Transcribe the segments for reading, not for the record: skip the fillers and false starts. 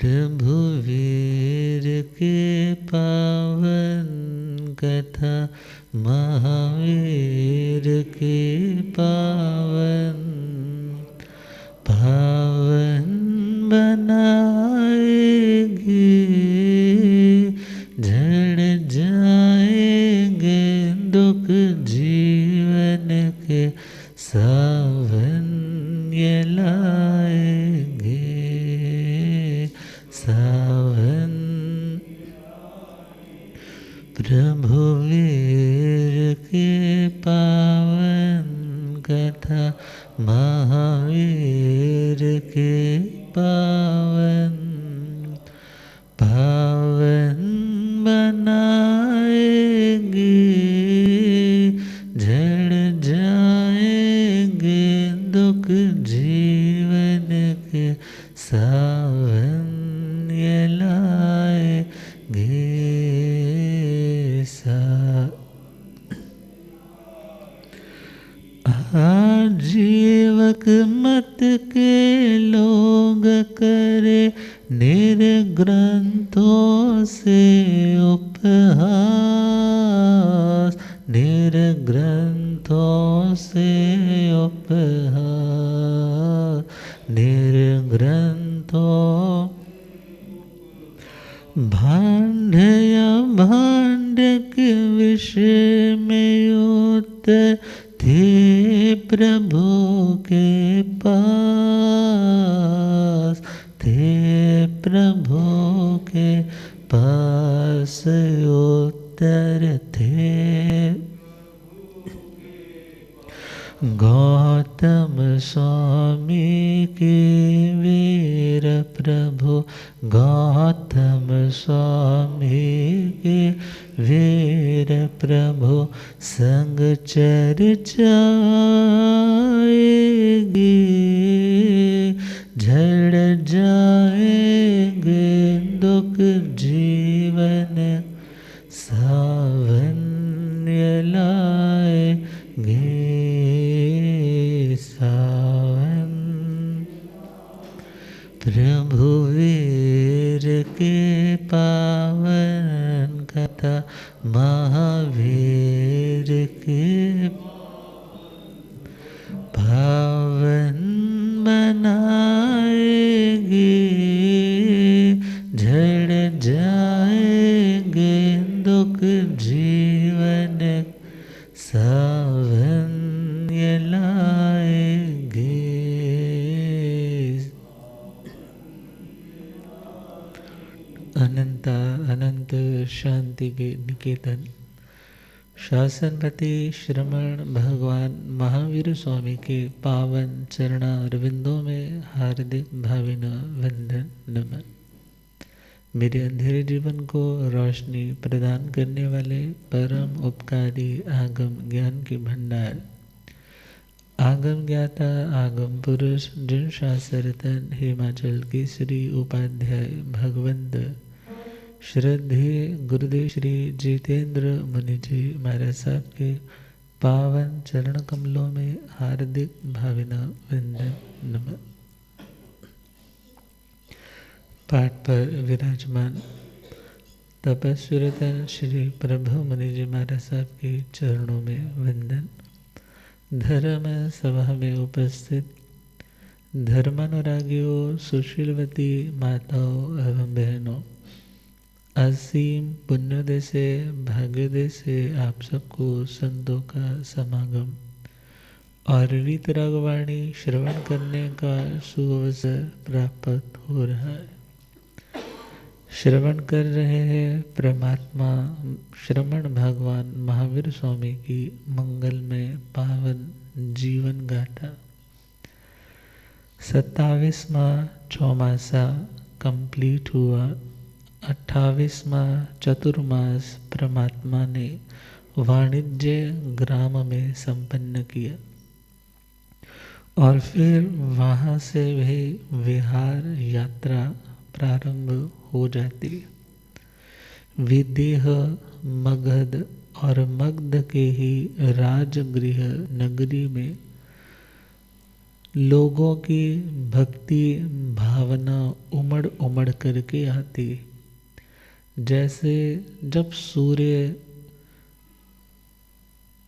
प्रभुवीर के पावन कथा, महावीर के पावन पावन बनाएगी, झड़ जाएंगे दुख जीवन के, सावन ये लाएंगे, सावन। प्रभुवीर के पावन कथा, महावीर के पावन पावन बनाएंगे, झड़ जाएंगे दुख जीवन के, सावन ये लाएंगे, आजीवक मत के लोग करे निर्ग्रंथों से उपहास, निर्ग्रंथों से उपहास, निर्ग्रंथों भांड या भांड के विषय में उत्तर थे प्रभु के पास, थे प्रभु के पास उत्तर थे। गौतम स्वामी के वीर प्रभु, गौतम स्वामी के वीर प्रभु, संग चर्चाएगी, झड़ जाएंगे दुख जीवन, सावन ये लाएंगे, सावन। प्रभुवीर के पावन कथा, महावीर के पावन बनाएगी, झड़ जाएंगे दुख जीवन, सावन ये लाएंगे। अनंत अनंत शांति के निकेतन शासनपति श्रमण भगवान महावीर स्वामी के पावन चरणारविंदों में हार्दिक भावना वंदन नमन। मेरे अंधेरे जीवन को रोशनी प्रदान करने वाले परम उपकारी आगम ज्ञान के भंडार, आगम ज्ञाता आगम पुरुष, जिन शास्त्ररत्न हिमाचल केसरी उपाध्याय भगवंत श्रद्धेय गुरुदेव श्री जितेंद्र मुनि जी महाराज साहब के पावन चरण कमलों में हार्दिक भावना वंदन नमन। पाठ पर विराजमान तपस्विरतन श्री प्रभु मुनि जी महाराज साहब के चरणों में वंदन। धर्म सभा में उपस्थित धर्मानुरागियों, सुशीलवती माताओं एवं बहनों, असीम पुण्योदय से भाग्योदय से आप सबको संतों का समागम और वीतरागवाणी श्रवण करने का सुअवसर प्राप्त हो रहा है। श्रवण कर रहे हैं परमात्मा श्रमण भगवान महावीर स्वामी की मंगलमय पावन जीवन गाथा। 27वां चौमासा कंप्लीट हुआ। 28वां चतुर्मास परमात्मा ने वाणिज्य ग्राम में संपन्न किया और फिर वहाँ से भी विहार यात्रा प्रारंभ हो जाती। विदेह, मगध और मगध के ही राजगृह नगरी में लोगों की भक्ति भावना उमड़ उमड़ करके आती। जैसे जब सूर्य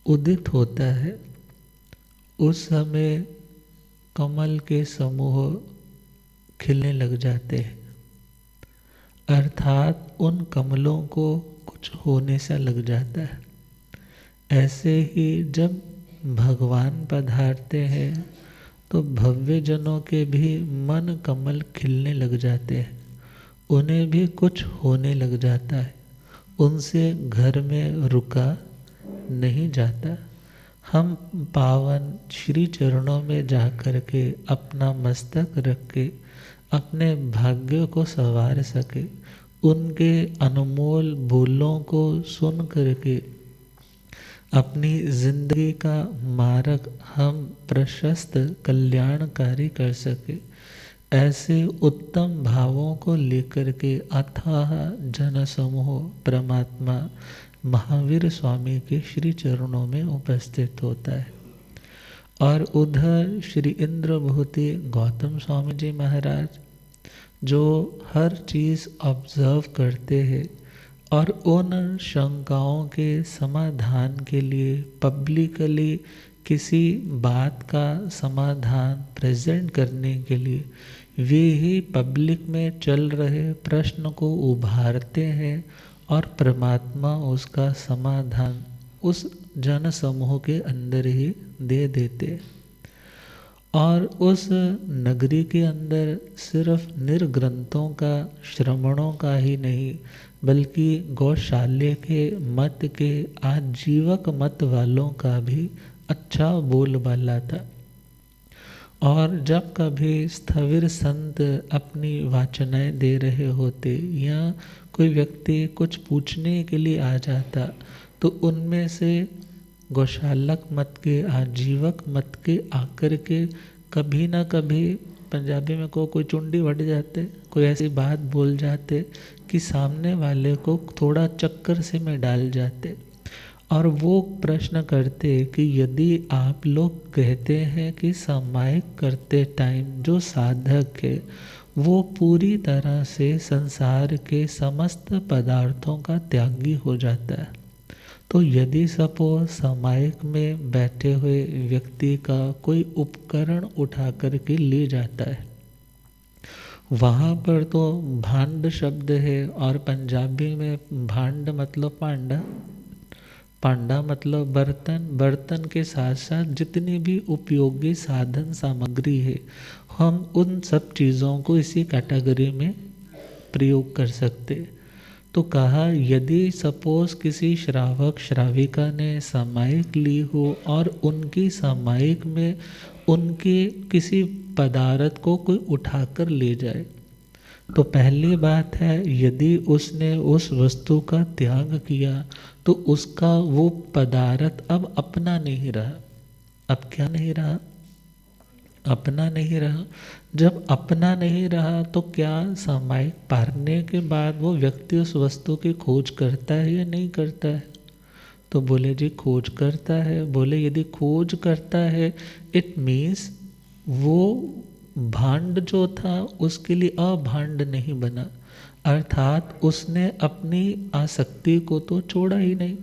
उदित होता है उस समय कमल के समूह खिलने लग जाते हैं, अर्थात उन कमलों को कुछ होने सा लग जाता है। ऐसे ही जब भगवान पधारते हैं तो भव्य जनों के भी मन कमल खिलने लग जाते हैं, उन्हें भी कुछ होने लग जाता है, उनसे घर में रुका नहीं जाता। हम पावन श्री चरणों में जा कर के अपना मस्तक रख के अपने भाग्य को संवार सके, उनके अनमोल बोलों को सुन करके अपनी जिंदगी का मार्ग हम प्रशस्त कल्याणकारी कर सके। ऐसे उत्तम भावों को लेकर के अथाह जन समूह परमात्मा महावीर स्वामी के श्री चरणों में उपस्थित होता है। और उधर श्री इंद्रभूति गौतम स्वामी जी महाराज जो हर चीज़ ऑब्जर्व करते हैं और उन शंकाओं के समाधान के लिए पब्लिकली किसी बात का समाधान प्रेजेंट करने के लिए वे ही पब्लिक में चल रहे प्रश्न को उभारते हैं और परमात्मा उसका समाधान उस जन समूह के अंदर ही दे देते। और उस नगरी के अंदर सिर्फ निर्ग्रंथों का श्रवणों का ही नहीं बल्कि गौशाल्य के मत के आजीवक मत वालों का भी अच्छा बोलबाला था। और जब कभी स्थविर संत अपनी वाचनाएं दे रहे होते या कोई व्यक्ति कुछ पूछने के लिए आ जाता तो उनमें से गौशालक मत के आजीवक मत के आकर के कभी ना कभी पंजाबी में कोई चुंडी बढ़ जाते, कोई ऐसी बात बोल जाते कि सामने वाले को थोड़ा चक्कर से में डाल जाते। और वो प्रश्न करते कि यदि आप लोग कहते हैं कि सामायिक करते टाइम जो साधक है वो पूरी तरह से संसार के समस्त पदार्थों का त्यागी हो जाता है, तो यदि सपोज सामायिक में बैठे हुए व्यक्ति का कोई उपकरण उठा कर के ले जाता है, वहाँ पर तो भांड शब्द है और पंजाबी में भांड मतलब पांडा, पांडा मतलब बर्तन, बर्तन के साथ साथ जितनी भी उपयोगी साधन सामग्री है हम उन सब चीज़ों को इसी कैटेगरी में प्रयोग कर सकते। तो कहा यदि सपोज किसी श्रावक श्राविका ने सामायिक ली हो और उनकी सामायिक में उनके किसी पदार्थ को कोई उठाकर ले जाए, तो पहली बात है यदि उसने उस वस्तु का त्याग किया तो उसका वो पदार्थ अब अपना नहीं रहा। अब क्या नहीं रहा? अपना नहीं रहा। जब अपना नहीं रहा तो क्या सामायिक पारने के बाद वो व्यक्ति उस वस्तु की खोज करता है या नहीं करता है? तो बोले जी खोज करता है। बोले यदि खोज करता है इट मीन्स वो भांड जो था उसके लिए अभांड नहीं बना, अर्थात उसने अपनी आसक्ति को तो छोड़ा ही नहीं।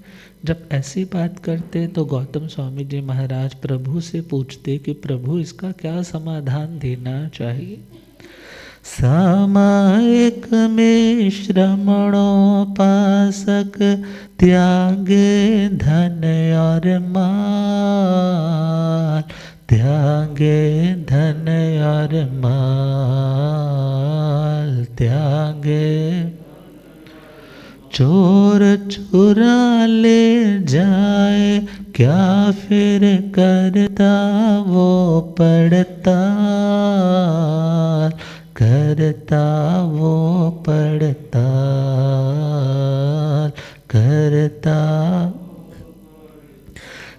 जब ऐसी बात करते तो गौतम स्वामी जी महाराज प्रभु से पूछते कि प्रभु इसका क्या समाधान देना चाहिए। सामायिक में श्रमणोपासक त्यागे धन और माल, त्यागे धन और माल, त्यागे चोर चुरा ले जाए क्या फिर करता वो पड़ताल, करता वो पड़ताल, करता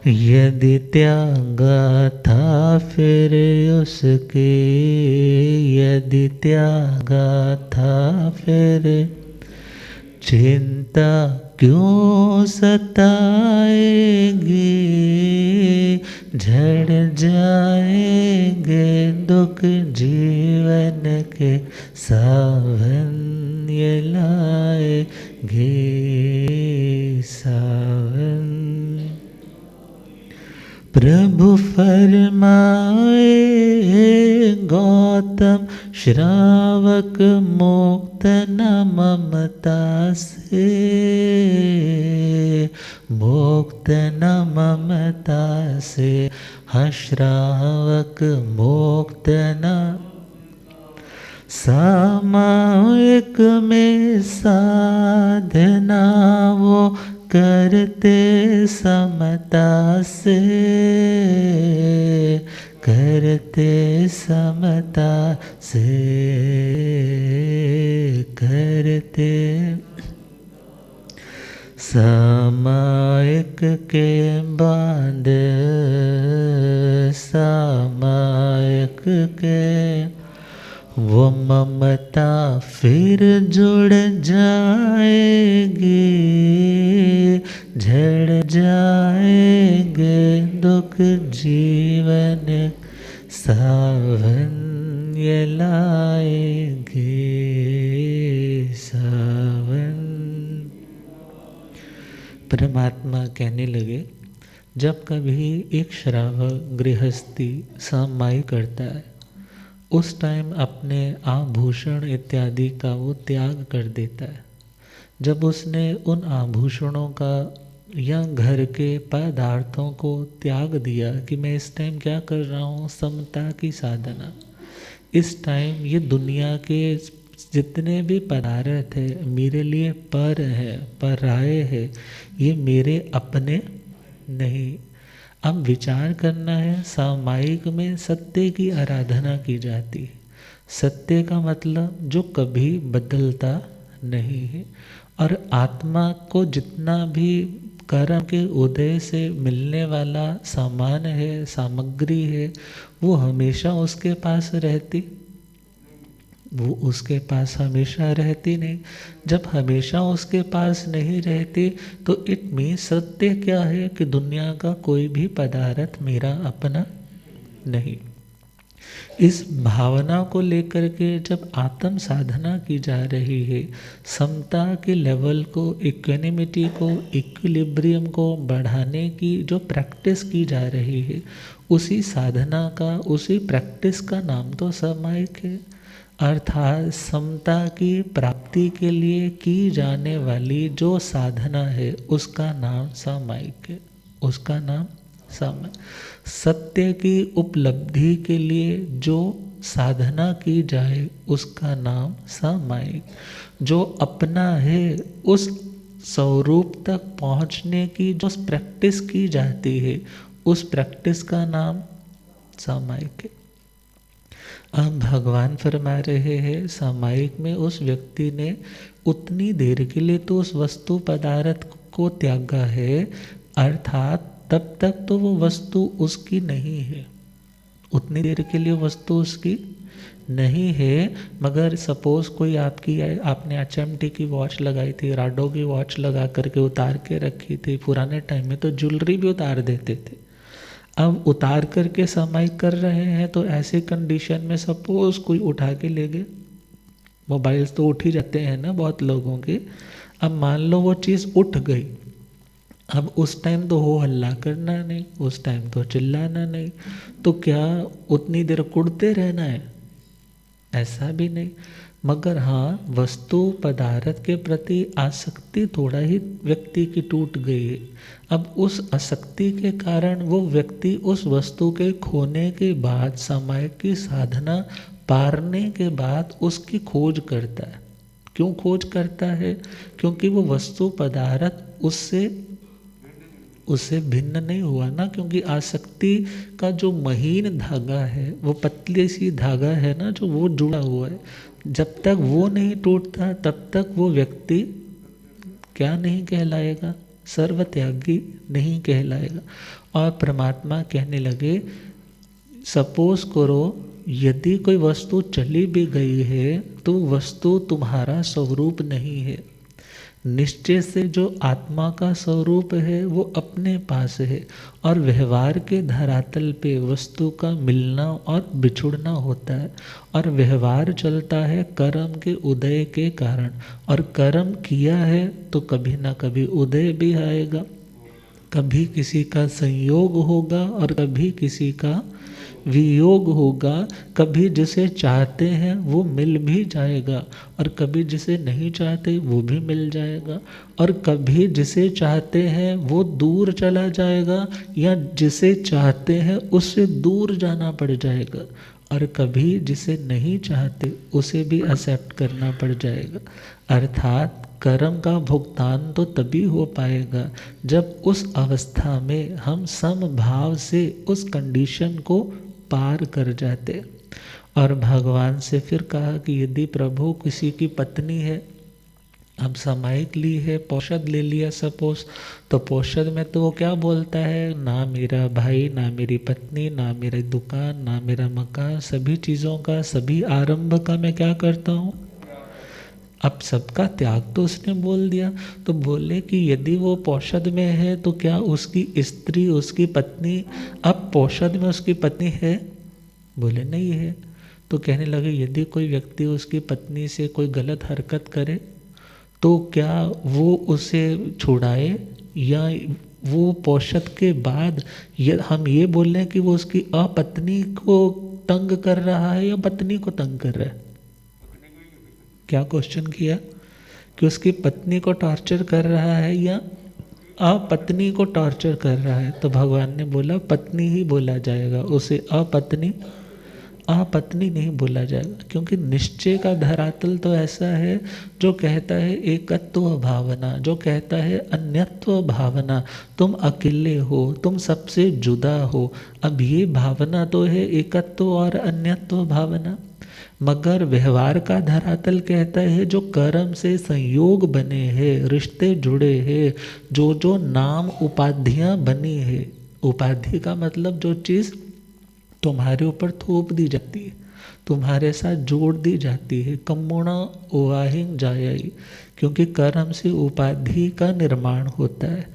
यदि त्यागा था फिर उसके, यदि त्यागा था फिर चिंता क्यों सताएगी, झड़ जाएंगे दुख जीवन के, सावन ये लाएंगे सावन। प्रभु फरमाए गौतम श्रावक, मुक्त न ममता से, मुक्त न ममता से। हाँ श्रावक मुक्त न, सामायिक में साधना वो करते समता से, करते समता से, करते सामायिक के बांध, सामायिक के वो ममता फिर जुड़ जाएगी, झड़ जाएंगे दुख जीवन, सावन ये लाएंगे सावन। परमात्मा कहने लगे, जब कभी एक श्रावक गृहस्थी समाई करता है, उस टाइम अपने आभूषण इत्यादि का वो त्याग कर देता है। जब उसने उन आभूषणों का या घर के पदार्थों को त्याग दिया कि मैं इस टाइम क्या कर रहा हूँ, समता की साधना। इस टाइम ये दुनिया के जितने भी पदार्थ है मेरे लिए पर है, पराये है, ये मेरे अपने नहीं। अब विचार करना है, सामायिक में सत्य की आराधना की जाती। सत्य का मतलब जो कभी बदलता नहीं है, और आत्मा को जितना भी कर्म के उदय से मिलने वाला सामान है, सामग्री है, वो हमेशा उसके पास रहती, वो उसके पास हमेशा रहती नहीं। जब हमेशा उसके पास नहीं रहती तो इट मीन्स सत्य क्या है कि दुनिया का कोई भी पदार्थ मेरा अपना नहीं। इस भावना को लेकर के जब आत्म साधना की जा रही है, समता के लेवल को, इक्विनिमिटी को, इक्विलिब्रियम को बढ़ाने की जो प्रैक्टिस की जा रही है, उसी साधना का, उसी प्रैक्टिस का नाम तो सामायिक है। अर्थात समता की प्राप्ति के लिए की जाने वाली जो साधना है उसका नाम सामायिक है, उसका नाम सामायिक। सत्य की उपलब्धि के लिए जो साधना की जाए उसका नाम सामायिक। जो अपना है उस स्वरूप तक पहुँचने की जो प्रैक्टिस की जाती है उस प्रैक्टिस का नाम सामायिक है। अब भगवान फरमा रहे हैं, सामायिक में उस व्यक्ति ने उतनी देर के लिए तो उस वस्तु पदार्थ को त्यागा है, अर्थात तब तक तो वो वस्तु उसकी नहीं है, उतनी देर के लिए वस्तु उसकी नहीं है। मगर सपोज कोई आपने HMT की वॉच लगाई थी, राडो की वॉच लगा करके उतार के रखी थी। पुराने टाइम में तो ज्वेलरी भी उतार देते थे, अब उतार करके सामायिक कर रहे हैं। तो ऐसे कंडीशन में सपोज कोई उठा के ले गए, मोबाइल्स तो उठ ही जाते हैं ना बहुत लोगों के। अब मान लो वो चीज़ उठ गई, अब उस टाइम तो हो हल्ला करना नहीं, उस टाइम तो चिल्लाना नहीं, तो क्या उतनी देर कुड़ते रहना है? ऐसा भी नहीं। मगर हाँ, वस्तु पदार्थ के प्रति आसक्ति थोड़ा ही व्यक्ति की टूट गई है। अब उस आसक्ति के कारण वो व्यक्ति उस वस्तु के खोने के बाद, सामायिक की साधना पारने के बाद उसकी खोज करता है। क्यों खोज करता है? क्योंकि वो वस्तु पदार्थ उससे भिन्न नहीं हुआ ना। क्योंकि आसक्ति का जो महीन धागा है, वो पतली सी धागा है ना, जो वो जुड़ा हुआ है, जब तक वो नहीं टूटता तब तक वो व्यक्ति क्या नहीं कहलाएगा? सर्वत्यागी नहीं कहलाएगा। और परमात्मा कहने लगे, सपोज करो यदि कोई वस्तु चली भी गई है तो वस्तु तुम्हारा स्वरूप नहीं है। निश्चय से जो आत्मा का स्वरूप है वो अपने पास है, और व्यवहार के धरातल पे वस्तु का मिलना और बिछुड़ना होता है, और व्यवहार चलता है कर्म के उदय के कारण, और कर्म किया है तो कभी ना कभी उदय भी आएगा, कभी किसी का संयोग होगा और कभी किसी का वियोग होगा, कभी जिसे चाहते हैं वो मिल भी जाएगा और कभी जिसे नहीं चाहते वो भी मिल जाएगा, और कभी जिसे चाहते हैं वो दूर चला जाएगा या जिसे चाहते हैं उससे दूर जाना पड़ जाएगा, और कभी जिसे नहीं चाहते उसे भी एक्सेप्ट करना पड़ जाएगा। अर्थात कर्म का भुगतान तो तभी हो पाएगा जब उस अवस्था में हम समभाव से उस कंडीशन को पार कर जाते। और भगवान से फिर कहा कि यदि प्रभु किसी की पत्नी है, अब सामायिक ली है, पौषध ले लिया सपोज, तो पौषध में तो वो क्या बोलता है, ना मेरा भाई, ना मेरी पत्नी, ना मेरी दुकान, ना मेरा मकान, सभी चीज़ों का, सभी आरंभ का मैं क्या करता हूँ, अब सबका त्याग तो उसने बोल दिया। तो बोले कि यदि वो पौषध में है तो क्या उसकी स्त्री, उसकी पत्नी, अब पौषध में उसकी पत्नी है, बोले नहीं है। तो कहने लगे यदि कोई व्यक्ति उसकी पत्नी से कोई गलत हरकत करे तो क्या वो उसे छुड़ाए, या वो पौषध के बाद हम ये बोल रहे हैं कि वो उसकी अपत्नी को तंग कर रहा है या पत्नी को तंग कर रहा है। क्या क्वेश्चन किया कि उसकी पत्नी को टॉर्चर कर रहा है या अपत्नी को टॉर्चर कर रहा है, तो भगवान ने बोला पत्नी ही बोला जाएगा, उसे अपत्नी नहीं बोला जाएगा, क्योंकि निश्चय का धरातल तो ऐसा है जो कहता है एकत्व भावना, जो कहता है अन्यत्व भावना, तुम अकेले हो, तुम सबसे जुदा हो। अब ये भावना तो है एकत्व और अन्यत्व भावना, मगर व्यवहार का धरातल कहता है जो कर्म से संयोग बने हैं, रिश्ते जुड़े हैं, जो जो नाम उपाधियां बनी है, उपाधि का मतलब जो चीज़ तुम्हारे ऊपर थोप दी जाती है, तुम्हारे साथ जोड़ दी जाती है, कम्मुणा ओवाहिंग जायाई, क्योंकि कर्म से उपाधि का निर्माण होता है।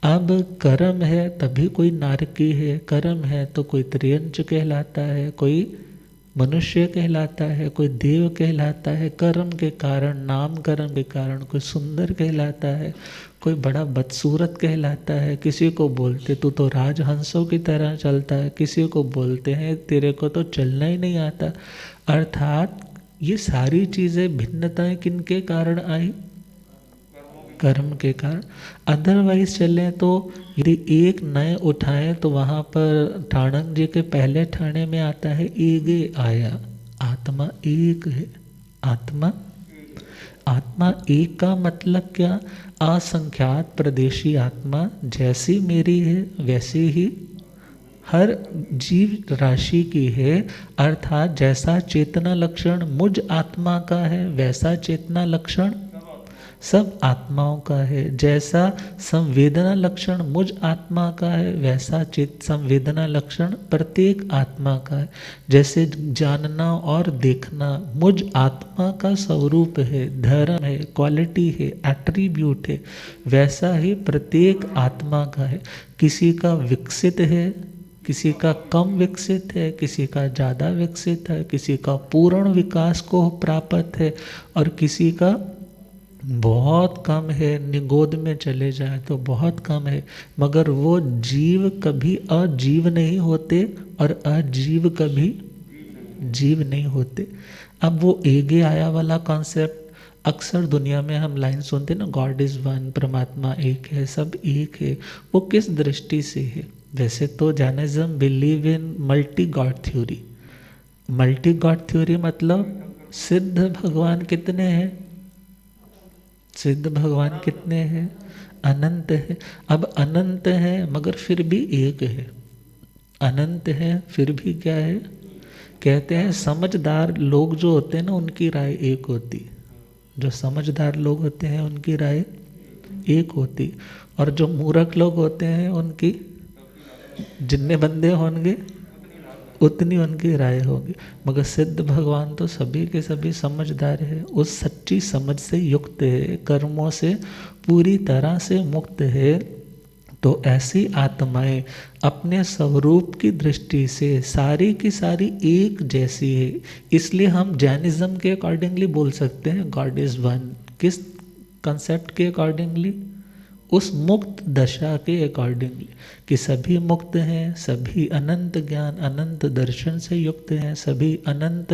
अब कर्म है तभी कोई नारकी है, कर्म है तो कोई त्रियंच कहलाता है, कोई मनुष्य कहलाता है, कोई देव कहलाता है, कर्म के कारण, नाम कर्म के कारण कोई सुंदर कहलाता है, कोई बड़ा बदसूरत कहलाता है, किसी को बोलते तू तो राजहंसों की तरह चलता है, किसी को बोलते हैं तेरे को तो चलना ही नहीं आता। अर्थात ये सारी चीज़ें भिन्नताएं किनके कारण आई, कर्म के कारण। अदरवाइज चलें तो यदि एक नए उठाएं तो वहाँ पर ठाणक जी के पहले ठाणे में आता है एगे आया, आत्मा एक है, आत्मा एक का मतलब क्या, असंख्यात प्रदेशी आत्मा जैसी मेरी है वैसी ही हर जीव राशि की है, अर्थात जैसा चेतना लक्षण मुझ आत्मा का है वैसा चेतना लक्षण सब आत्माओं का है, जैसा संवेदना लक्षण मुझ आत्मा का है वैसा चित संवेदना लक्षण प्रत्येक आत्मा का है, जैसे जानना और देखना मुझ आत्मा का स्वरूप है, धर्म है, क्वालिटी है, एट्रीब्यूट है, वैसा ही प्रत्येक आत्मा का है। किसी का विकसित है, किसी का कम विकसित है, किसी का ज़्यादा विकसित है, किसी का पूर्ण विकास को प्राप्त है और किसी का बहुत कम है, निगोद में चले जाए तो बहुत कम है, मगर वो जीव कभी अजीव नहीं होते और अजीव कभी जीव नहीं होते। अब वो एगे आया वाला कॉन्सेप्ट अक्सर दुनिया में हम लाइन सुनते ना, गॉड इज़ वन, परमात्मा एक है, सब एक है, वो किस दृष्टि से है। वैसे तो Jainism believe in multi God theory, multi God theory मतलब सिद्ध भगवान कितने हैं, सिद्ध भगवान कितने हैं, अनंत है। अब अनंत है मगर फिर भी एक है, अनंत है फिर भी क्या है, कहते हैं समझदार लोग जो होते हैं ना उनकी राय एक होती, जो समझदार लोग होते हैं उनकी राय एक होती, और जो मूर्ख लोग होते हैं उनकी जितने बंदे होंगे उतनी उनकी राय होगी। मगर सिद्ध भगवान तो सभी के सभी समझदार है, उस सच्ची समझ से युक्त है, कर्मों से पूरी तरह से मुक्त है। तो ऐसी आत्माएं अपने स्वरूप की दृष्टि से सारी की सारी एक जैसी है। इसलिए हम जैनिज्म के अकॉर्डिंगली बोल सकते हैं गॉड इज वन। किस कंसेप्ट के अकॉर्डिंगली? उस मुक्त दशा के अकॉर्डिंगली, कि सभी मुक्त हैं, सभी अनंत ज्ञान अनंत दर्शन से युक्त हैं, सभी अनंत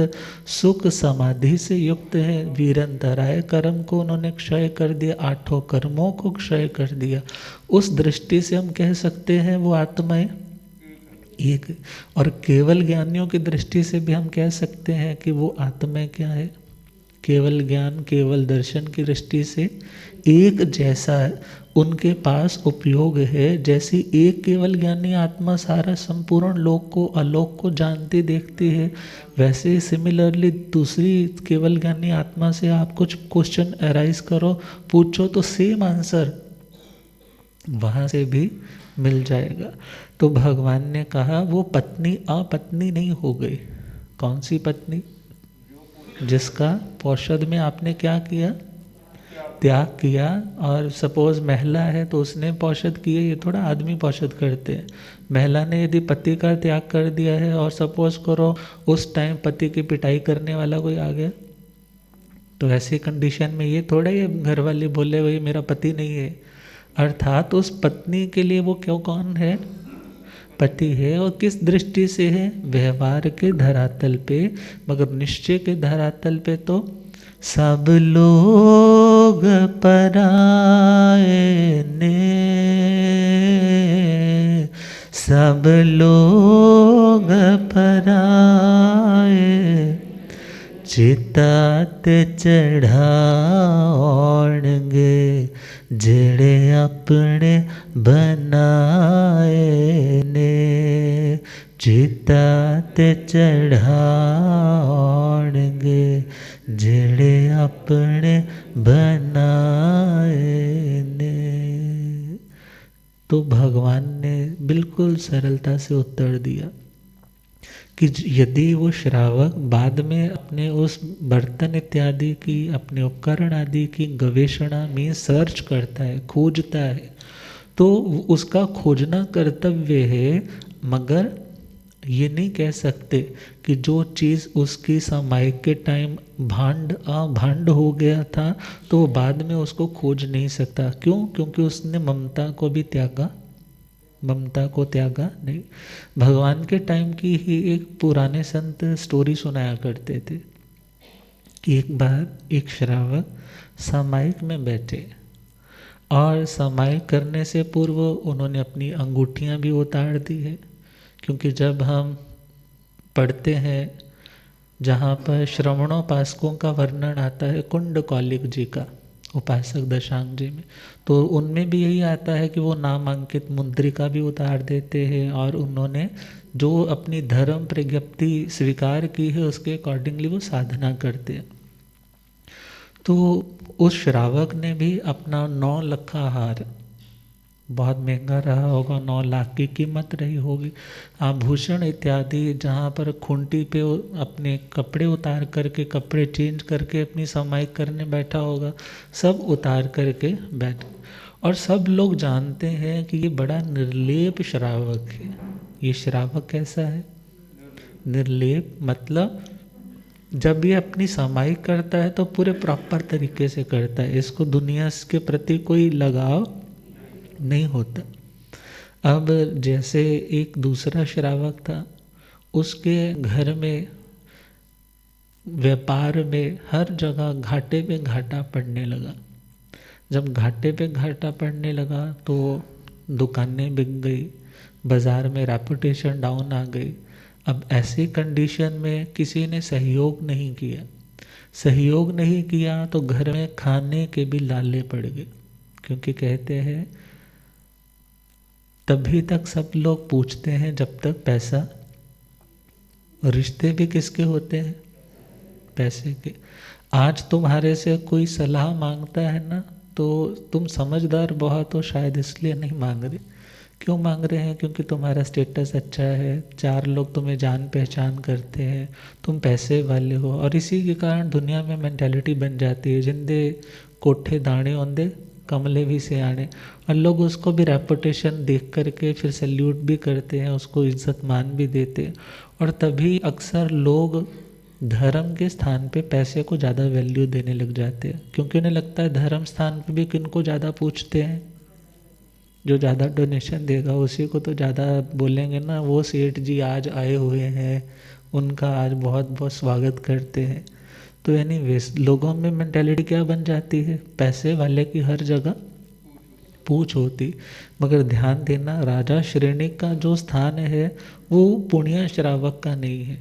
सुख समाधि से युक्त हैं। वीरंतराय कर्म को उन्होंने क्षय कर दिया, आठों कर्मों को क्षय कर दिया। उस दृष्टि से हम कह सकते हैं वो आत्माएं एक। और केवल ज्ञानियों की दृष्टि से भी हम कह सकते हैं कि वो आत्माएं क्या है, केवल ज्ञान केवल दर्शन की दृष्टि से एक जैसा उनके पास उपयोग है। जैसी एक केवल ज्ञानी आत्मा सारा संपूर्ण लोक को अलोक को जानती देखती है, वैसे सिमिलरली दूसरी केवल ज्ञानी आत्मा से आप कुछ क्वेश्चन अराइज करो, पूछो तो सेम आंसर वहाँ से भी मिल जाएगा। तो भगवान ने कहा वो पत्नी अपत्नी नहीं हो गई। कौन सी पत्नी? जिसका पौषध में आपने क्या किया? त्याग किया। और सपोज महिला है तो उसने पौषध किए, ये थोड़ा आदमी पौषध करते हैं। महिला ने यदि पति का त्याग कर दिया है और सपोज करो उस टाइम पति की पिटाई करने वाला कोई आ गया, तो ऐसी कंडीशन में ये थोड़ा ही घर वाले बोले भाई मेरा पति नहीं है। अर्थात उस पत्नी के लिए वो क्यों कौन है? पति है। और किस दृष्टि से है? व्यवहार के धरातल पे। मगर निश्चय के धरातल पे तो सब लोग पराए ने, सब लोग पराए, चितात चढ़ाओणगे जेड़े अपने बनाए ने, चितात चढ़ाओणगे जेड़े अपने बनाए ने। तो भगवान ने बिल्कुल सरलता से उत्तर दिया कि यदि वो श्रावक बाद में अपने उस बर्तन इत्यादि की, अपने उपकरण आदि की गवेषणा में सर्च करता है, खोजता है, तो उसका खोजना कर्तव्य है। मगर ये नहीं कह सकते कि जो चीज़ उसकी सामायिक के टाइम भांड हो गया था तो वो बाद में उसको खोज नहीं सकता। क्यों? क्योंकि उसने ममता को भी त्यागा, ममता को त्यागा नहीं। भगवान के टाइम की ही एक पुराने संत स्टोरी सुनाया करते थे कि एक बार एक श्रावक सामायिक में बैठे और सामायिक करने से पूर्व उन्होंने अपनी अंगूठियां भी उतार दी है। क्योंकि जब हम पढ़ते हैं जहाँ पर श्रवणोपासकों का वर्णन आता है कुंड कौलिक जी का, उपासक दशांग जी में, तो उनमें भी यही आता है कि वो नामांकित मुद्रिका भी उतार देते हैं और उन्होंने जो अपनी धर्म प्रज्ञप्ति स्वीकार की है उसके अकॉर्डिंगली वो साधना करते हैं। तो उस श्रावक ने भी अपना 9 लखा हार, बहुत महंगा रहा होगा, 9 लाख की कीमत रही होगी, आभूषण इत्यादि, जहाँ पर खूंटी पे अपने कपड़े उतार करके, कपड़े चेंज करके अपनी समाइक करने बैठा होगा, सब उतार करके बैठ। और सब लोग जानते हैं कि ये बड़ा निर्लेप श्रावक है। ये श्रावक कैसा है? निर्लेप मतलब जब ये अपनी समाइक करता है तो पूरे प्रॉपर तरीके से करता है, इसको दुनिया के प्रति कोई लगाव नहीं होता। अब जैसे एक दूसरा श्रावक था, उसके घर में व्यापार में हर जगह घाटे पे घाटा पड़ने लगा। जब घाटे पे घाटा पड़ने लगा तो दुकानें बिक गई, बाज़ार में रेपुटेशन डाउन आ गई। अब ऐसी कंडीशन में किसी ने सहयोग नहीं किया, सहयोग नहीं किया तो घर में खाने के भी लाले पड़ गए। क्योंकि कहते हैं तभी तक सब लोग पूछते हैं जब तक पैसा, रिश्ते भी किसके होते हैं? पैसे के। आज तुम्हारे से कोई सलाह मांगता है ना, तो तुम समझदार बहुत हो शायद इसलिए नहीं मांग रहे, क्यों मांग रहे हैं? क्योंकि तुम्हारा स्टेटस अच्छा है, 4 लोग तुम्हें जान पहचान करते हैं, तुम पैसे वाले हो। और इसी के कारण दुनिया में मेंटालिटी बन जाती है, जिंदे कोठे दाणे औंदे कमले भी सियाणे। और लोग उसको भी रेपुटेशन देख करके फिर सैल्यूट भी करते हैं, उसको इज्जत मान भी देते हैं। और तभी अक्सर लोग धर्म के स्थान पे पैसे को ज़्यादा वैल्यू देने लग जाते हैं, क्योंकि उन्हें लगता है धर्म स्थान पे भी किनको ज़्यादा पूछते हैं, जो ज़्यादा डोनेशन देगा उसी को तो ज़्यादा बोलेंगे ना, वो सेठ जी आज आए हुए हैं, उनका आज बहुत बहुत स्वागत करते हैं। तो एनीवेज लोगों में मेंटालिटी क्या बन जाती है, पैसे वाले की हर जगह पूछ होती। मगर ध्यान देना, राजा श्रेणी का जो स्थान है वो पुण्य श्रावक का नहीं है,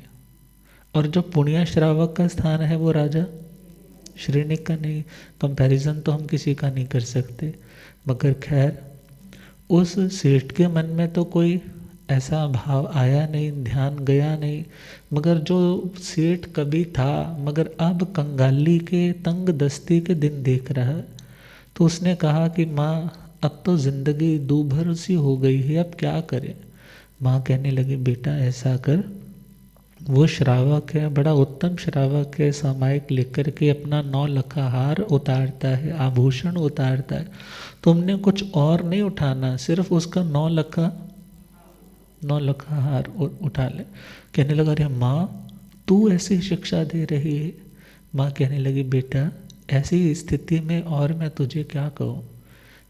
और जो पुण्य श्रावक का स्थान है वो राजा श्रेणी का नहीं। कंपैरिजन तो हम किसी का नहीं कर सकते। मगर खैर, उस सेठ के मन में तो कोई ऐसा भाव आया नहीं, ध्यान गया नहीं। मगर जो सेठ कभी था मगर अब कंगाली के तंग दस्ती के दिन देख रहा है, तो उसने कहा कि माँ अब तो ज़िंदगी दूभर सी हो गई है, अब क्या करें। माँ कहने लगी बेटा ऐसा कर, वो श्रावक है, बड़ा उत्तम श्रावक है, सामायिक लेकर के अपना 9 लखा हार उतारता है, आभूषण उतारता है। तुमने कुछ और नहीं उठाना, सिर्फ उसका 9 लखा हार उठा ले। कहने लगा अरे माँ तू ऐसी शिक्षा दे रही है। माँ कहने लगी बेटा ऐसी स्थिति में और मैं तुझे क्या कहूँ,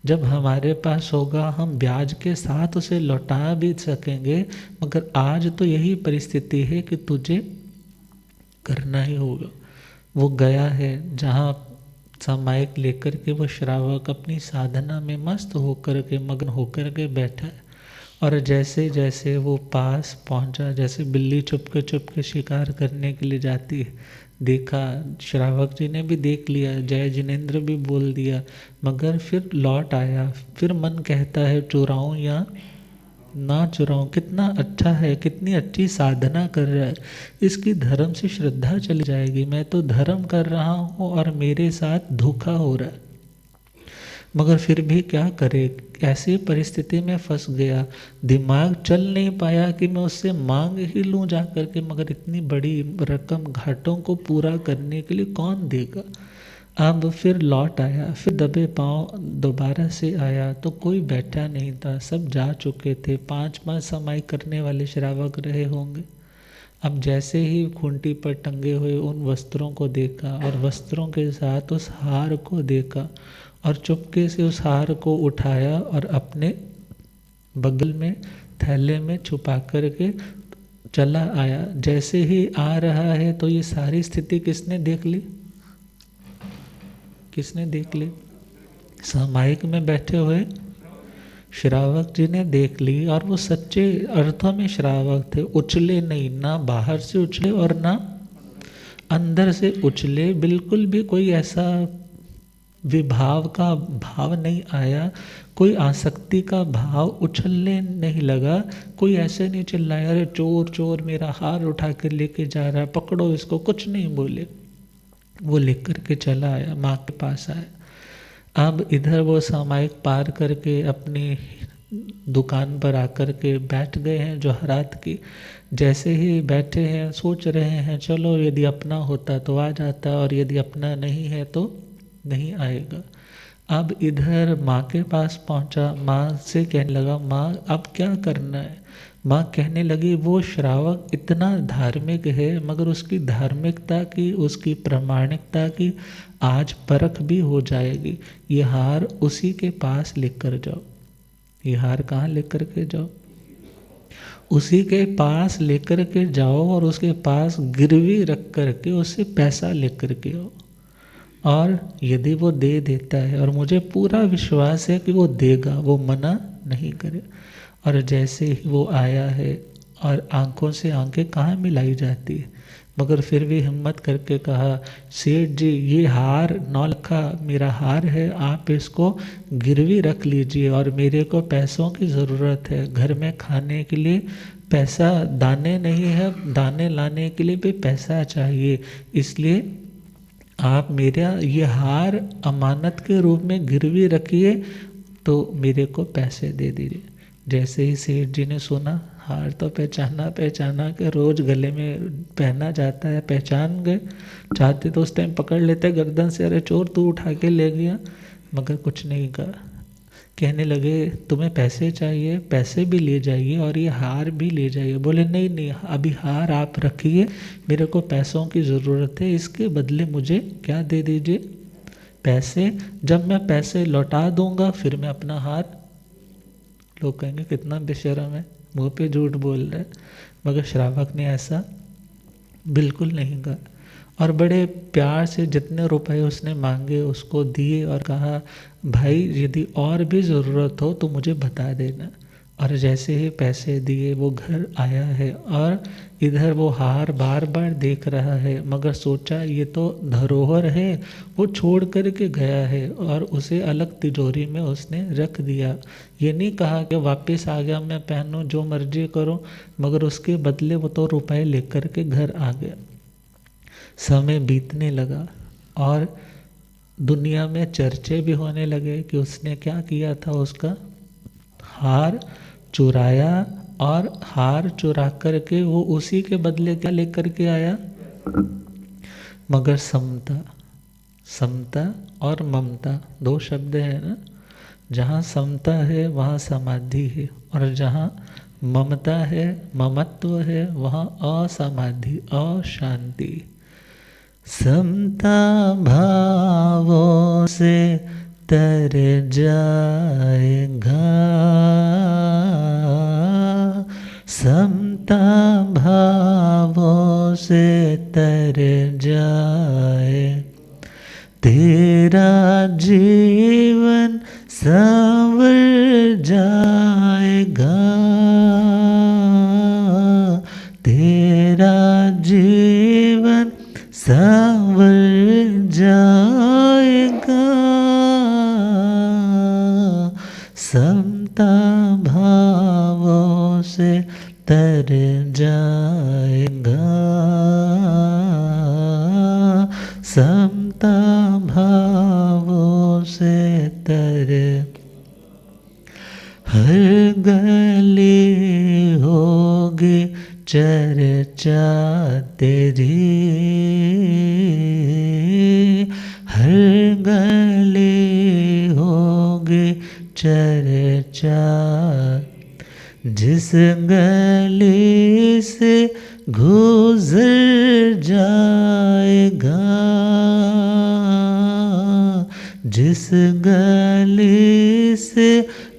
जब हमारे पास होगा हम ब्याज के साथ उसे लौटा भी सकेंगे, मगर आज तो यही परिस्थिति है कि तुझे करना ही होगा। वो गया है जहाँ सामायिक लेकर के वो श्रावक अपनी साधना में मस्त होकर के मग्न होकर के बैठा है। और जैसे जैसे वो पास पहुंचा, जैसे बिल्ली चुपके शिकार करने के लिए जाती है, देखा, श्रावक जी ने भी देख लिया, जय जिनेंद्र भी बोल दिया, मगर फिर लौट आया। फिर मन कहता है चुराऊं या ना चुराऊं। कितना अच्छा है, कितनी अच्छी साधना कर रहा है, इसकी धर्म से श्रद्धा चली जाएगी। मैं तो धर्म कर रहा हूँ और मेरे साथ धोखा हो रहा है। मगर फिर भी क्या करे, ऐसी परिस्थिति में फंस गया, दिमाग चल नहीं पाया कि मैं उससे मांग ही लूँ जा कर के, मगर इतनी बड़ी रकम घाटों को पूरा करने के लिए कौन देगा। अब फिर लौट आया, फिर दबे पाँव दोबारा से आया तो कोई बैठा नहीं था, सब जा चुके थे। 5 समाई करने वाले श्रावक रहे होंगे। अब जैसे ही खूंटी पर टंगे हुए उन वस्त्रों को देखा और वस्त्रों के साथ उस हार को देखा, और चुपके से उस हार को उठाया और अपने बगल में थैले में छुपा कर के चला आया। जैसे ही आ रहा है तो ये सारी स्थिति किसने देख ली, किसने देख ली? सामायिक में बैठे हुए श्रावक जी ने देख ली। और वो सच्चे अर्थों में श्रावक थे, उछले नहीं, ना बाहर से उछले और ना अंदर से उछले। बिल्कुल भी कोई ऐसा विभाव का भाव नहीं आया, कोई आसक्ति का भाव उछलने नहीं लगा। कोई ऐसे नहीं चिल्लाया अरे चोर चोर मेरा हार उठा कर लेके जा रहा है, पकड़ो इसको, कुछ नहीं बोले। वो लेकर के चला आया, माँ के पास आया। अब इधर वो सामायिक पार करके अपनी दुकान पर आकर के बैठ गए हैं जोहरात की। जैसे ही बैठे हैं सोच रहे हैं चलो यदि अपना होता तो आ जाता, और यदि अपना नहीं है तो नहीं आएगा। अब इधर माँ के पास पहुँचा, माँ से कहने लगा माँ अब क्या करना है। माँ कहने लगी वो श्रावक इतना धार्मिक है, मगर उसकी धार्मिकता की, उसकी प्रामाणिकता की आज परख भी हो जाएगी। ये हार उसी के पास लेकर जाओ। ये हार कहाँ लेकर के जाओ? उसी के पास लेकर के जाओ और उसके पास गिरवी रख कर के उससे पैसा लेकर के आओ। और यदि वो दे देता है, और मुझे पूरा विश्वास है कि वो देगा, वो मना नहीं करे। और जैसे ही वो आया है, और आंखों से आंखें कहाँ मिलाई जाती है, मगर फिर भी हिम्मत करके कहा सेठ जी ये हार 9 लखा मेरा हार है, आप इसको गिरवी रख लीजिए, और मेरे को पैसों की ज़रूरत है, घर में खाने के लिए पैसा, दाने नहीं है, दाने लाने के लिए भी पैसा चाहिए, इसलिए आप मेरा ये हार अमानत के रूप में गिरवी रखिए, तो मेरे को पैसे दे दीजिए। जैसे ही सेठ जी ने सुना, हार तो पहचाना के रोज गले में पहना जाता है, पहचान गए। चाहते तो उस टाइम पकड़ लेते गर्दन से, अरे चोर तू उठा के ले गया, मगर कुछ नहीं कहा। कहने लगे तुम्हें पैसे चाहिए, पैसे भी ले जाइए और ये हार भी ले जाइए। बोले नहीं नहीं, अभी हार आप रखिए, मेरे को पैसों की ज़रूरत है, इसके बदले मुझे क्या दे दीजिए, पैसे। जब मैं पैसे लौटा दूंगा फिर मैं अपना हार। लोग कहेंगे कितना बेशर्म है, मुंह पे झूठ बोल रहा है, मगर श्रावक ने ऐसा बिल्कुल नहीं कहा। और बड़े प्यार से जितने रुपए उसने मांगे उसको दिए और कहा भाई यदि और भी ज़रूरत हो तो मुझे बता देना। और जैसे ही पैसे दिए वो घर आया है और इधर वो हार बार बार देख रहा है, मगर सोचा ये तो धरोहर है, वो छोड़ कर के गया है और उसे अलग तिजोरी में उसने रख दिया। ये नहीं कहा कि वापस आ गया मैं पहनूं जो मर्जी करूं, मगर उसके बदले वो तो रुपए लेकर के घर आ गया। समय बीतने लगा और दुनिया में चर्चे भी होने लगे कि उसने क्या किया था, उसका हार चुराया और हार चुरा कर के वो उसी के बदले क्या लेकर के आया, मगर समता। समता और ममता दो शब्द है ना, जहाँ समता है वहाँ समाधि है और जहाँ ममता है, ममत्व है, वहाँ असमाधि, अशांति। समता भावों से तर जाएगा, समता भावों से तर जाए, तेरा जीवन संवर जाएगा, तेरा जीवन संवर जाएगा। समता भावों से तर जाएगा, समता भावों से तर। हर गली होगी चर्चा तेरी, हर गली होगी चर्चा, जिस गली से गुजर जाएगा, जिस गली से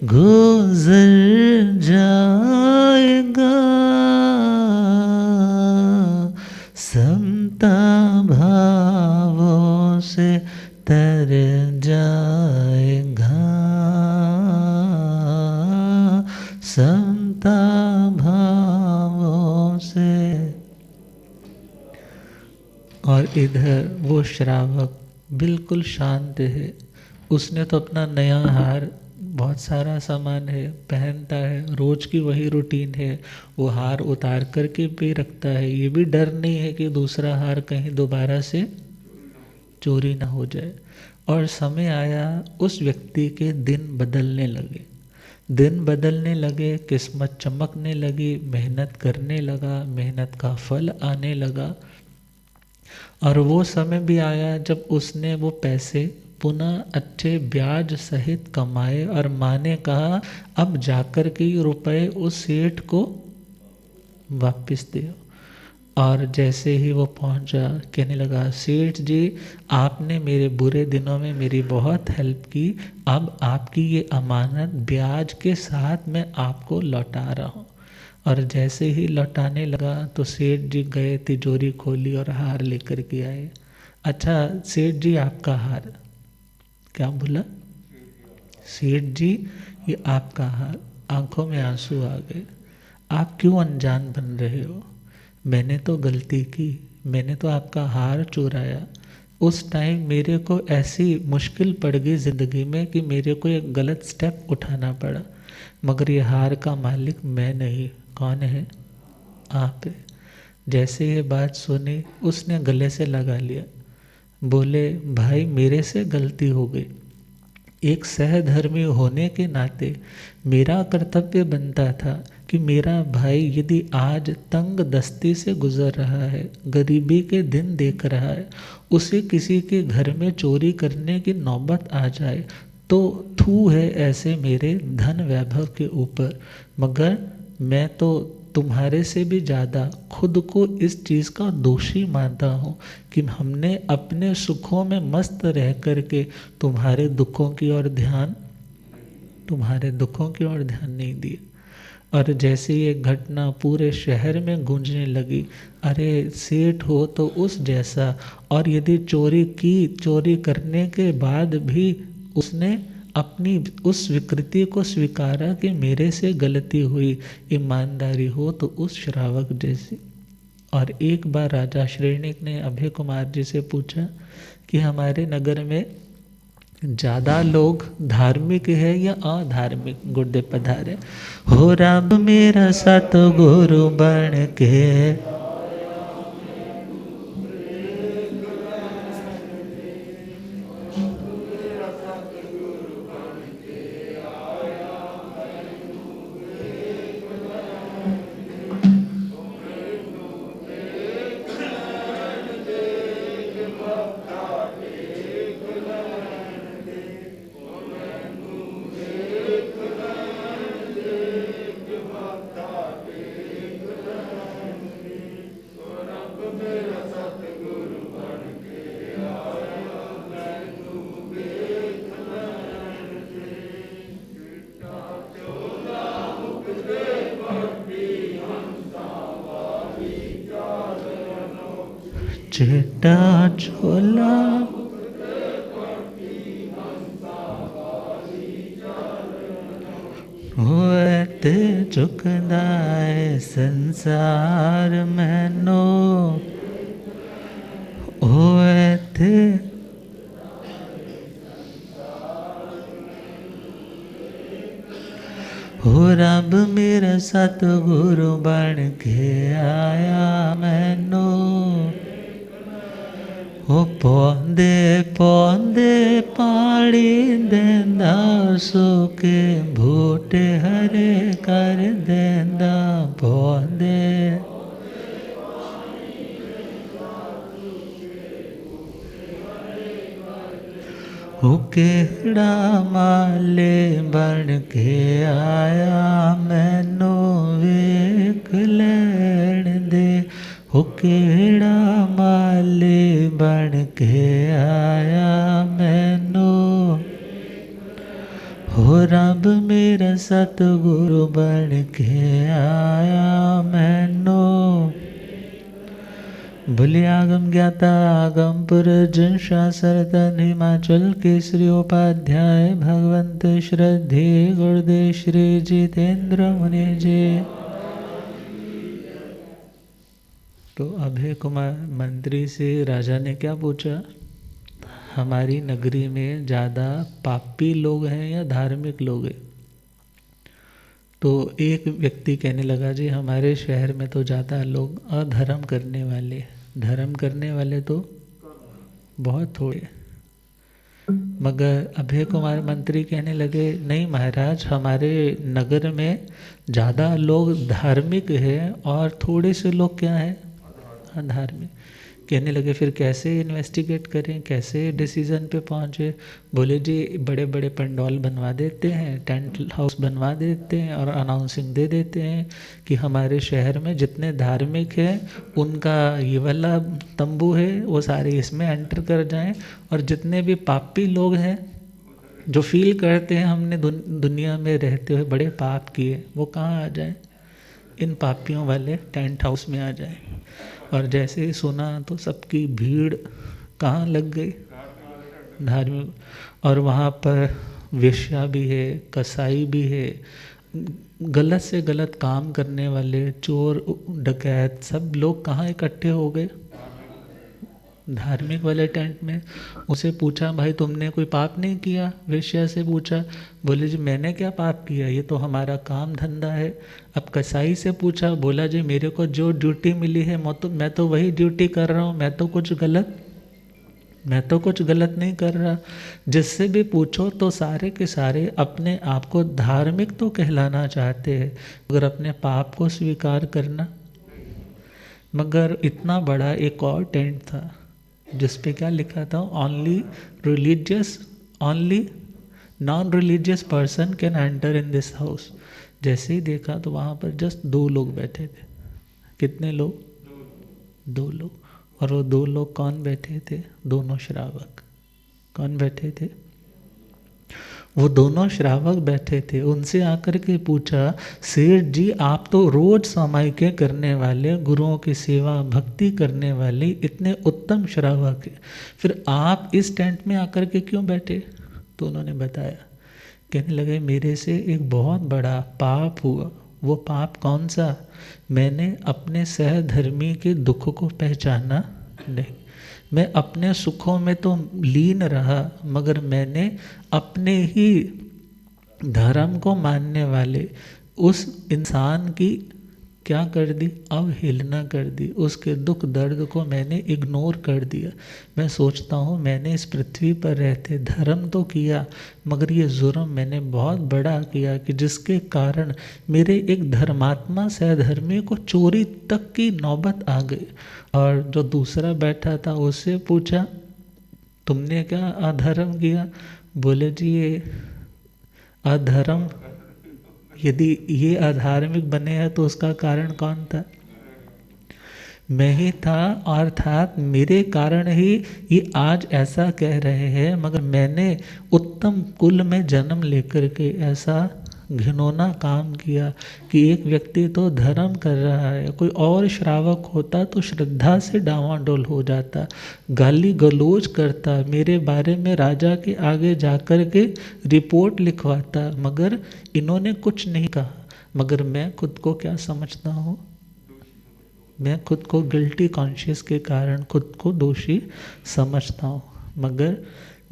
गुजर जाएगा, समता भावों से तर जाएगा, समता भावों से। और इधर वो श्रावक बिल्कुल शांत है, उसने तो अपना नया हार, बहुत सारा सामान है, पहनता है, रोज की वही रूटीन है, वो हार उतार करके भी रखता है, ये भी डर नहीं है कि दूसरा हार कहीं दोबारा से चोरी ना हो जाए। और समय आया उस व्यक्ति के दिन बदलने लगे, दिन बदलने लगे, किस्मत चमकने लगी, मेहनत करने लगा, मेहनत का फल आने लगा। और वो समय भी आया जब उसने वो पैसे पुनः अच्छे ब्याज सहित कमाए और माँ ने कहा अब जाकर के रुपए उस सेठ को वापस दो। और जैसे ही वो पहुंचा कहने लगा सेठ जी आपने मेरे बुरे दिनों में मेरी बहुत हेल्प की, अब आपकी ये अमानत ब्याज के साथ मैं आपको लौटा रहा हूँ। और जैसे ही लौटाने लगा तो सेठ जी गए, तिजोरी खोली और हार लेकर के आए। अच्छा सेठ जी आपका हार, क्या बोला सेठ जी ये आपका हार। आंखों में आंसू आ गए, आप क्यों अनजान बन रहे हो, मैंने तो गलती की, मैंने तो आपका हार चुराया। उस टाइम मेरे को ऐसी मुश्किल पड़ गई ज़िंदगी में कि मेरे को एक गलत स्टेप उठाना पड़ा, मगर ये हार का मालिक मैं नहीं, कौन है, आप है। जैसे ये बात सुनी उसने गले से लगा लिया, बोले भाई मेरे से गलती हो गई, एक सहधर्मी होने के नाते मेरा कर्तव्य बनता था कि मेरा भाई यदि आज तंग दस्ती से गुजर रहा है, गरीबी के दिन देख रहा है, उसे किसी के घर में चोरी करने की नौबत आ जाए तो थू है ऐसे मेरे धन वैभव के ऊपर। मगर मैं तो तुम्हारे से भी ज़्यादा खुद को इस चीज़ का दोषी मानता हूँ कि हमने अपने सुखों में मस्त रह करके तुम्हारे दुखों की ओर ध्यान नहीं दिया। और जैसे ये घटना पूरे शहर में गूंजने लगी, अरे सेठ हो तो उस जैसा, और यदि चोरी करने के बाद भी उसने अपनी उस विकृति को स्वीकारा कि मेरे से गलती हुई, ईमानदारी हो तो उस श्रावक जैसी। और एक बार राजा श्रेणिक ने अभय कुमार जी से पूछा कि हमारे नगर में ज़्यादा लोग धार्मिक है या अधार्मिक? गुरुदेव पधारे। हो राम मेरा सतगुरु बन के, चिट्टा चोला होए ते चुकदा है संसार मैनो, होए ते हो रब मेरा सतगुरु बन के आया मैनो। हो पौंदे पौंदे पानी देंदा, सूखे बूटे हरे कर देंदा। पौंदे हो केड़ा माले बन के आया मैनू वेख लैण दे। हो केड़ा माले बन के आया मैनू, हो रब मेरा सतगुरु बन के आया मैनू। बोले आगम ज्ञाता आगम पुरजन शास्त्रतन हिमाचल केसरी उपाध्याय भगवंत श्रद्धे गुरुदेव श्री जितेंद्र मुनि जी। तो अभय कुमार मंत्री से राजा ने क्या पूछा, हमारी नगरी में ज़्यादा पापी लोग हैं या धार्मिक लोग हैं? तो एक व्यक्ति कहने लगा, जी हमारे शहर में तो ज़्यादा लोग अधर्म करने वाले, धर्म करने वाले तो बहुत थोड़े। मगर अभय कुमार मंत्री कहने लगे, नहीं महाराज, हमारे नगर में ज़्यादा लोग धार्मिक हैं और थोड़े से लोग क्या हैं, अधार्मिक। कहने लगे फिर कैसे इन्वेस्टिगेट करें, कैसे डिसीज़न पे पहुँचे? बोले जी बड़े बड़े पंडौल बनवा देते हैं, टेंट हाउस बनवा देते हैं और अनाउंसिंग दे देते हैं कि हमारे शहर में जितने धार्मिक हैं उनका ये वाला तंबू है वो सारे इसमें एंटर कर जाएं, और जितने भी पापी लोग हैं जो फील करते हैं हमने दुनिया में रहते हुए बड़े पाप किए, वो कहाँ आ जाएं? इन पापियों वाले टेंट हाउस में आ जाएं। और जैसे ही सुना तो सबकी भीड़ कहाँ लग गई, धार्मिक। और वहाँ पर वेश्या भी है, कसाई भी है, गलत से गलत काम करने वाले चोर डकैत सब लोग कहाँ इकट्ठे हो गए, धार्मिक वाले टेंट में। उसे पूछा, भाई तुमने कोई पाप नहीं किया? वेश्या से पूछा। बोले जी मैंने क्या पाप किया, ये तो हमारा काम धंधा है। अब कसाई से पूछा, बोला जी मेरे को जो ड्यूटी मिली है मैं तो वही ड्यूटी कर रहा हूँ, मैं तो कुछ गलत मैं तो कुछ गलत नहीं कर रहा। जिससे भी पूछो तो सारे के सारे अपने आप को धार्मिक तो कहलाना चाहते हैं, मगर अपने पाप को स्वीकार करना। मगर इतना बड़ा एक और टेंट था जिस पे क्या लिखा था, only non religious person can enter in this house. जैसे ही देखा तो वहाँ पर जस्ट 2 लोग बैठे थे। कितने लोग? 2 लोग। और वो 2 लोग कौन बैठे थे? दोनों श्रावक। कौन बैठे थे? वो दोनों श्रावक बैठे थे। उनसे आकर के पूछा, सेठ जी आप तो रोज सामायिकें करने वाले, गुरुओं की सेवा भक्ति करने वाले इतने उत्तम श्रावक हैं, फिर आप इस टेंट में आकर के क्यों बैठे? तो उन्होंने बताया, कहने लगे मेरे से एक बहुत बड़ा पाप हुआ। वो पाप कौन सा? मैंने अपने सहधर्मी के दुख को पहचाना नहीं। मैं अपने सुखों में तो लीन रहा, मगर मैंने अपने ही धर्म को मानने वाले उस इंसान की क्या कर दी? अवहेलना कर दी। उसके दुख दर्द को मैंने इग्नोर कर दिया। मैं सोचता हूँ मैंने इस पृथ्वी पर रहते धर्म तो किया, मगर ये जुर्म मैंने बहुत बड़ा किया कि जिसके कारण मेरे एक धर्मात्मा सहधर्मी को चोरी तक की नौबत आ गई। और जो दूसरा बैठा था उससे पूछा, तुमने क्या अधर्म किया? बोले जी ये अधर्म, यदि ये अधार्मिक बने हैं तो उसका कारण कौन था? मैं ही था, अर्थात मेरे कारण ही ये आज ऐसा कह रहे हैं। मगर मैंने उत्तम कुल में जन्म लेकर के ऐसा घिनौना काम किया कि एक व्यक्ति तो धर्म कर रहा है, कोई और श्रावक होता तो श्रद्धा से डांवाडोल हो जाता, गाली गलौज करता, मेरे बारे में राजा के आगे जाकर के रिपोर्ट लिखवाता, मगर इन्होंने कुछ नहीं कहा। मगर मैं खुद को क्या समझता हूँ? मैं खुद को गिल्टी कॉन्शियस के कारण खुद को दोषी समझता हूँ। मगर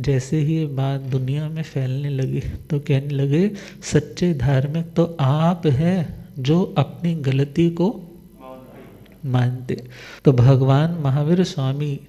जैसे ही ये बात दुनिया में फैलने लगी तो कहने लगे, सच्चे धार्मिक तो आप हैं जो अपनी गलती को मानते। तो भगवान महावीर स्वामी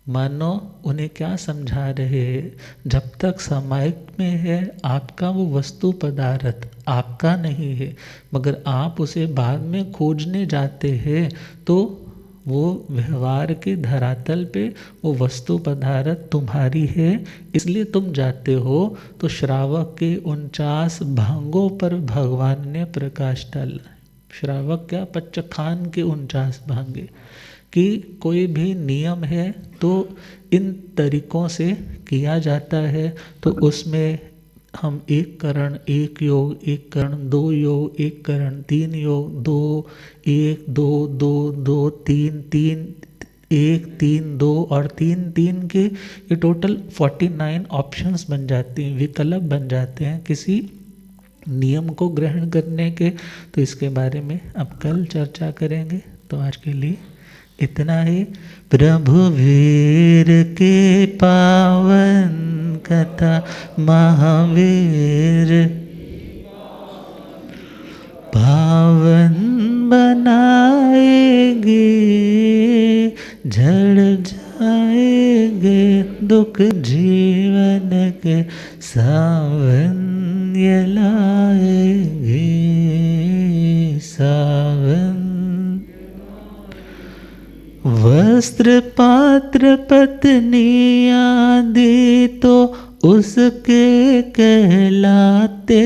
मानो उन्हें क्या समझा रहे हैं, जब तक सामायिक में है आपका वो वस्तु पदार्थ आपका नहीं है, मगर आप उसे बाद में खोजने जाते हैं तो वो व्यवहार के धरातल पे वो वस्तु पदार्थ तुम्हारी है, इसलिए तुम जाते हो। तो श्रावक के 49 भांगों पर भगवान ने प्रकाश डाला। श्रावक क्या? पच्चखान के 49 भांगे कि कोई भी नियम है तो इन तरीकों से किया जाता है। तो उसमें हम एक करण एक योग, एक करण दो योग, एक करण 3 योग, 2 1 2 2 2 3 3 1 3 2 और 3 3 के ये टोटल 49 ऑप्शंस बन जाते हैं, विकल्प बन जाते हैं किसी नियम को ग्रहण करने के। तो इसके बारे में अब कल चर्चा करेंगे। तो आज के लिए इतना ही। प्रभु वीर के पावन कथा महावीर पावन बनाएंगे, झड़ जाएंगे दुख जीवन के, सावन ये लाएंगे सावन। वस्त्र पात्र पत्नी आदि तो उसके कहलाते,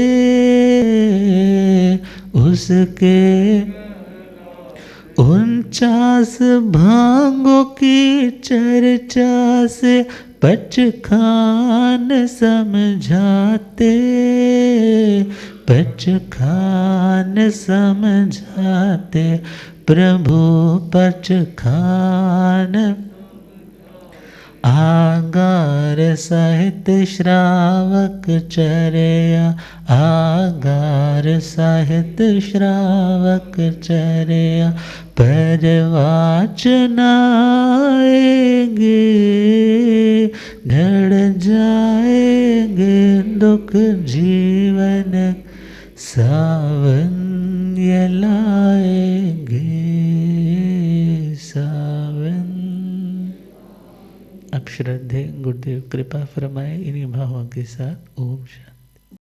उसके 49 भांगों की चर्चा से पचखान समझाते, पचखान समझाते प्रभु पचखान। आगार सहित श्रावक चर्या, आगार सहित श्रावक चर्या, परवाचन आएंगे, ढड़ जाएंगे दुख जीवन, सावन ये लाएंगे सावन। आप श्रद्धे गुरुदेव कृपा फरमाए इन्हीं भावों के साथ। ओम शांति।